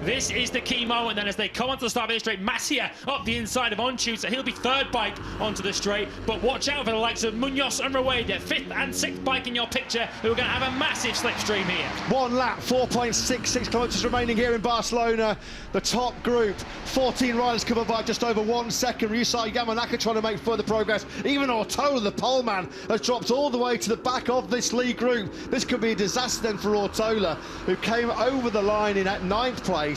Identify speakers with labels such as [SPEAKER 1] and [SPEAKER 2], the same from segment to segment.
[SPEAKER 1] This is the key moment then as they come onto the start of the straight. Massia up the inside of Onchu, so he'll be third bike onto the straight. But watch out for the likes of Munoz and Rueda, fifth and sixth bike in your picture, who are going to have a massive slipstream here.
[SPEAKER 2] One lap, 4.66 kilometres remaining here in Barcelona. The top group, 14 riders covered by just over 1 second. Ryusai Yamanaka trying to make further progress. Even Ortola, the pole man, has dropped all the way to the back of this lead group. This could be a disaster then for Ortola, who came over the line in at 9th place.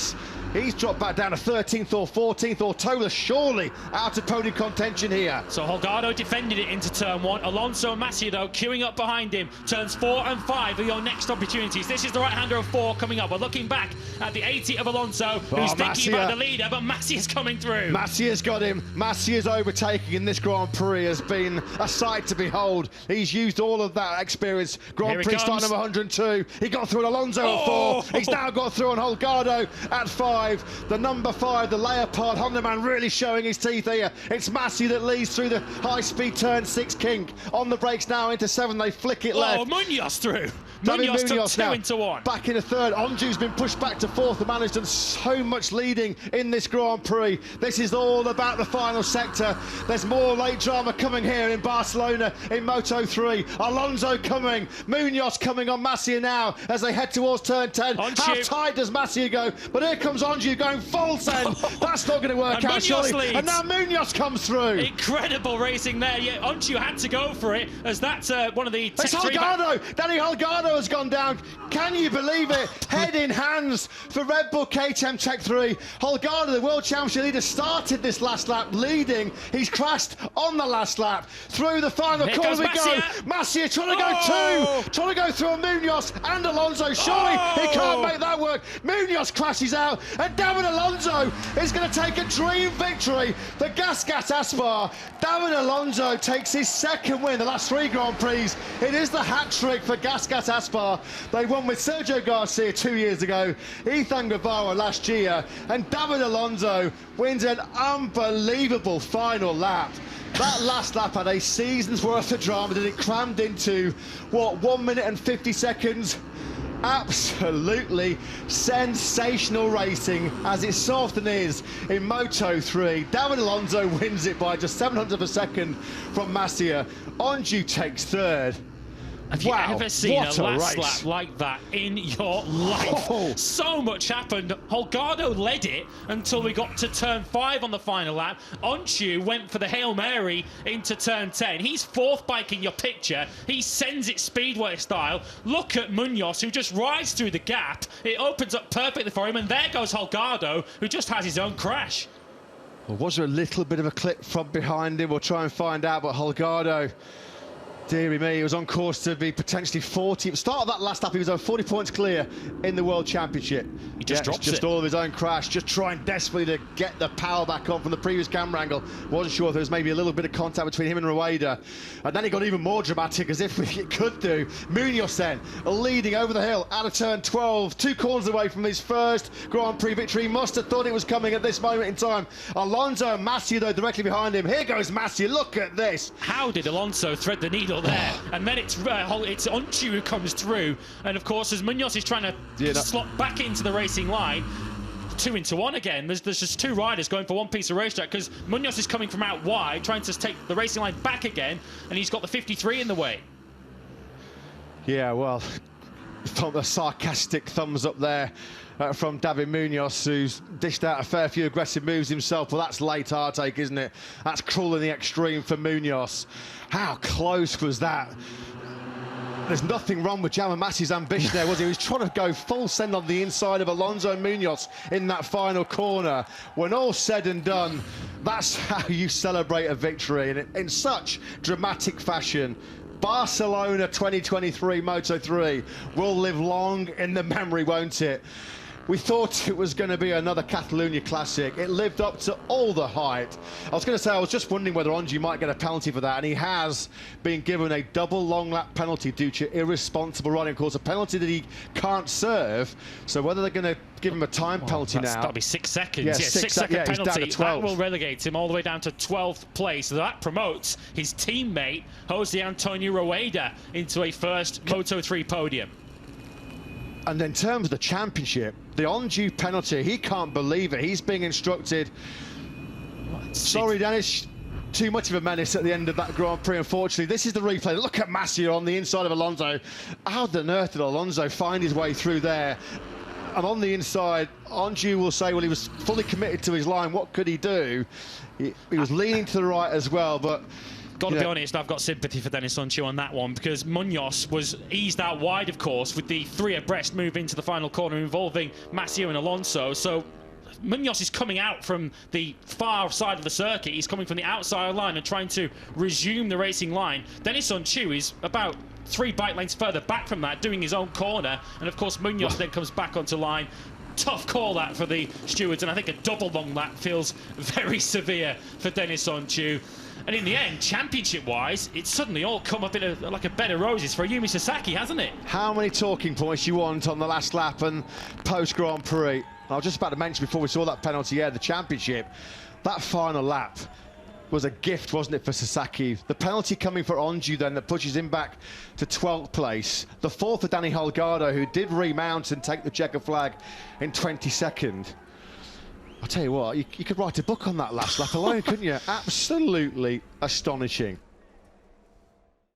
[SPEAKER 2] He's dropped back down to 13th or 14th. Ortola surely out of podium contention here.
[SPEAKER 1] So Holgado defended it into turn 1. Alonso and Massia, though, queuing up behind him. Turns 4 and 5 are your next opportunities. This is the right-hander of 4 coming up. We're looking back at the 80 of Alonso, who's thinking about the leader, but Massia's coming through.
[SPEAKER 2] Massia's got him. Massia's overtaking in this Grand Prix has been a sight to behold. He's used all of that experience. Grand Prix start number 102. He got through an Alonso at 4. He's now got through on Holgado at 5. The number 5, the Leopard Honda man, really showing his teeth here. It's Massia that leads through the high-speed turn 6 kink. On the brakes now into 7, they flick it left.
[SPEAKER 1] Oh, Munoz through. Munoz took 2 into 1.
[SPEAKER 2] Back in a third. Onju's been pushed back to 4th. The man has done so much leading in this Grand Prix. This is all about the final sector. There's more late drama coming here in Barcelona in Moto3. Alonso coming. Munoz coming on Massia now as they head towards turn 10. How tight does Massia go? But here comes Onju going full send. That's not going to work out, surely. And now Munoz comes through.
[SPEAKER 1] Incredible racing there. Yeah, Onju had to go for it as that's one of the...
[SPEAKER 2] It's Holgado. Danny Holgado has gone down. Can you believe it? Head in hands for Red Bull KTM Tech 3. Holgado, the World Championship leader, started this last lap leading. He's crashed on the last lap. Through the final corner we go. Massia trying to go 2. Trying to go through a Munoz and Alonso. Surely he can't make that work. Munoz crashes out. And David Alonso is going to take a dream victory for Gasgas Aspar. David Alonso takes his 2nd win the last 3 Grand Prix. It is the hat-trick for Gasgas Aspar. They won with Sergio Garcia 2 years ago, Ethan Guevara last year, and David Alonso wins an unbelievable final lap. That last lap had a season's worth of drama that it crammed into, what, 1 minute and 50 seconds? Absolutely sensational racing, as it so often is in Moto3. David Alonso wins it by just 700 of a second from Massia. Onju takes 3rd.
[SPEAKER 1] Have you ever seen a last lap like that in your life? So much happened. Holgado led it until we got to turn 5 on the final lap. Onchu went for the Hail Mary into turn 10. He's 4th bike in your picture. He sends it speedway style. Look at Munoz, who just rides through the gap. It opens up perfectly for him, and there goes Holgado, who just has his own crash.
[SPEAKER 2] Well, was there a little bit of a clip from behind him? We'll try and find out, but Holgado, dearie me, he was on course to be potentially 40. At the start of that last lap, he was over 40 points clear in the World Championship.
[SPEAKER 1] He just drops
[SPEAKER 2] just all of his own crash, just trying desperately to get the power back on from the previous camera angle. Wasn't sure if there was maybe a little bit of contact between him and Rueda. And then it got even more dramatic, as if it could do. Munoz then leading over the hill out of turn 12, 2 corners away from his 1st Grand Prix victory. He must have thought it was coming at this moment in time. Alonso and Massia, though, directly behind him. Here goes Massia, look at this.
[SPEAKER 1] How did Alonso thread the needle there? And then it's Onchu who comes through, and of course as Munoz is trying to slot back into the racing line, 2 into 1 again. There's just 2 riders going for one piece of racetrack, because Munoz is coming from out wide trying to take the racing line back again, and he's got the 53 in the way.
[SPEAKER 2] Yeah, well, a sarcastic thumbs up there from David Munoz, who's dished out a fair few aggressive moves himself. Well, that's late heartache, isn't it? That's cruel in the extreme for Munoz. How close was that? There's nothing wrong with Jamal Massi's ambition there, was he? He was trying to go full send on the inside of Alonso and Munoz in that final corner. When all's said and done, that's how you celebrate a victory, and in such dramatic fashion. Barcelona 2023 Moto3 will live long in the memory, won't it? We thought it was going to be another Catalunya Classic. It lived up to all the hype. I was going to say, I was just wondering whether Onju might get a penalty for that, and he has been given a double long lap penalty due to irresponsible riding. Of course, a penalty that he can't serve. So whether they're going to give him a time penalty now.
[SPEAKER 1] That'll be 6 seconds.
[SPEAKER 2] Yeah,
[SPEAKER 1] yeah, 6-second penalty.
[SPEAKER 2] That
[SPEAKER 1] will relegate him all the way down to 12th place. So that promotes his teammate, Jose Antonio Rueda, into a first Moto3 podium.
[SPEAKER 2] And in terms of the championship, the undue penalty. He can't believe it. He's being instructed. Sorry, Dennis. Too much of a menace at the end of that Grand Prix, unfortunately. This is the replay. Look at Massio on the inside of Alonso. How on earth did Alonso find his way through there? And on the inside, Anju will say, well, he was fully committed to his line. What could he do? He was leaning to the right as well, but...
[SPEAKER 1] Got to be honest, I've got sympathy for Dennis Anchu on that one, because Munoz was eased out wide, of course, with the 3 abreast move into the final corner involving Massio and Alonso. So Munoz is coming out from the far side of the circuit. He's coming from the outside line and trying to resume the racing line. Dennis Anchu is about 3 bike lanes further back from that, doing his own corner. And of course, Munoz then comes back onto line. Tough call that for the stewards, and I think a double long lap feels very severe for Dennis Anchu. And in the end, championship-wise, it's suddenly all come up in like a bed of roses for Yumi Sasaki, hasn't it?
[SPEAKER 2] How many talking points you want on the last lap and post-Grand Prix? I was just about to mention before we saw that penalty, the championship. That final lap was a gift, wasn't it, for Sasaki? The penalty coming for Anju then that pushes him back to 12th place. The 4th for Danny Holgado, who did remount and take the checker flag in 22nd. I'll tell you what, you could write a book on that last lap alone, couldn't you? Absolutely astonishing.